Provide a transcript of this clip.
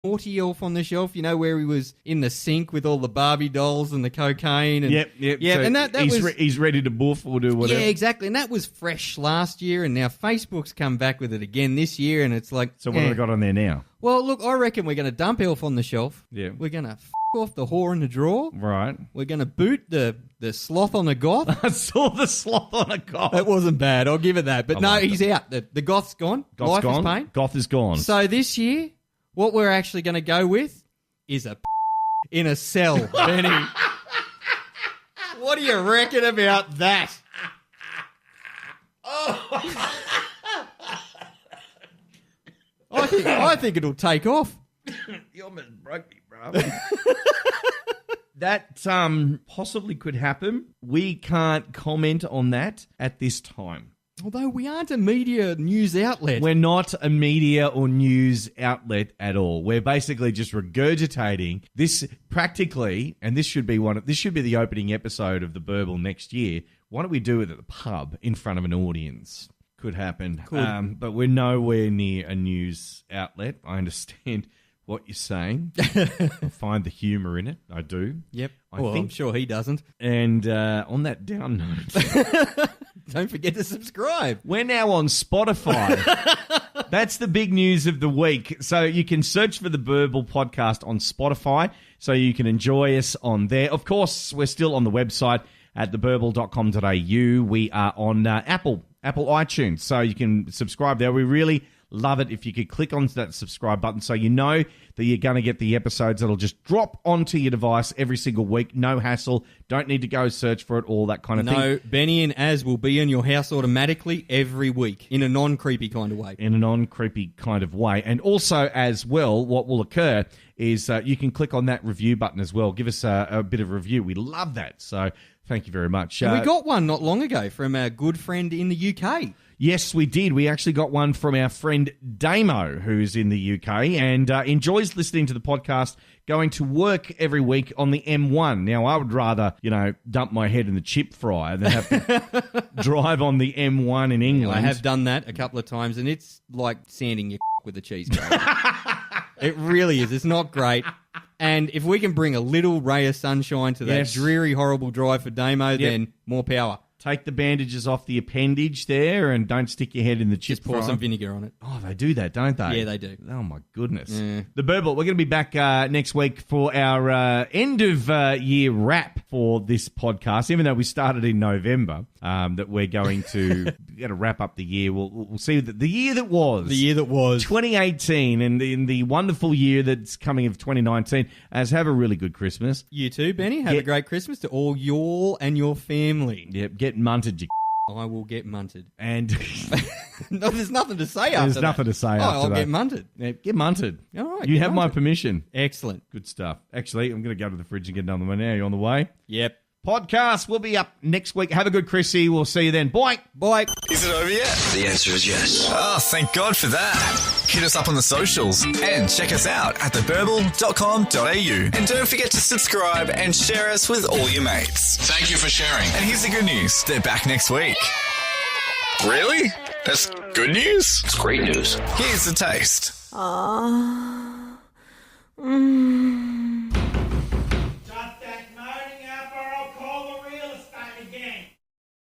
naughty elf on the shelf, you know, where he was in the sink with all the Barbie dolls and the cocaine. And, Yep. Yeah, So and that he's ready to boof or do whatever. Yeah, exactly. And that was fresh last year, and now Facebook's come back with it again this year, and it's like... So what have they got on there now? Well, look, I reckon we're going to dump elf on the shelf. Yeah. We're going to off the whore in the drawer. Right. We're going to boot the sloth on the goth. I saw the sloth on a goth. That wasn't bad, I'll give it that. But no, he's out. The goth's gone. Goth's Life gone. is pain. Goth is gone. So this year, what we're actually going to go with is a in a cell, Benny. What do you reckon about that? I think it'll take off. You almost broke me, bro. That possibly could happen. We can't comment on that at this time. Although we aren't a media news outlet. We're not a media or news outlet at all. We're basically just regurgitating this practically, and this should be the opening episode of the Burble next year. Why don't we do it at the pub in front of an audience? Could happen. But we're nowhere near a news outlet. I understand what you're saying. I find the humour in it. I do. Yep. I'm sure he doesn't. And on that down note... Don't forget to subscribe. We're now on Spotify. That's the big news of the week. So you can search for the Burble podcast on Spotify so you can enjoy us on there. Of course, we're still on the website at theburble.com.au. We are on Apple iTunes, so you can subscribe there. We really love it if you could click onto that subscribe button so you know that you're going to get the episodes that'll just drop onto your device every single week. No hassle. Don't need to go search for it, all that kind of thing. No, Benny and Az will be in your house automatically every week in a non-creepy kind of way. In a non-creepy kind of way. And also, as well, what will occur is you can click on that review button as well. Give us a bit of a review. We love that. So thank you very much. And we got one not long ago from our good friend in the UK. Yes, we did. We actually got one from our friend Damo, who's in the UK and enjoys listening to the podcast, going to work every week on the M1. Now, I would rather, dump my head in the chip fryer than have to drive on the M1 in England. I have done that a couple of times, and it's like sanding your with a cheese grater. It really is. It's not great. And if we can bring a little ray of sunshine to that dreary, horrible drive for Damo, then more power. Take the bandages off the appendage there and don't stick your head in the chip Just pour some vinegar on it. Oh, they do that, don't they? Yeah, they do. Oh, my goodness. Yeah. The Burble, we're going to be back next week for our end-of-year wrap for this podcast, even though we started in November, that we're going to wrap up the year. We'll see the year that was. The year that was. 2018, and in the wonderful year that's coming of 2019. As have a really good Christmas. You too, Benny. Have a great Christmas to all you and your family. Yep, get munted, you I will get munted. And no, there's nothing to say after that. There's nothing to say after that. I'll get munted. Yeah, get munted. All right. You have my permission. Excellent. Good stuff. Actually, I'm going to go to the fridge and get another one now. You on the way? Yep. Podcast will be up next week. Have a good Chrissy. We'll see you then. Bye. Bye. Is it over yet? The answer is yes. Oh, thank God for that. Hit us up on the socials and check us out at theburble.com.au. And don't forget to subscribe and share us with all your mates. Thank you for sharing. And here's the good news. They're back next week. Really? That's good news? It's great news. Here's the taste.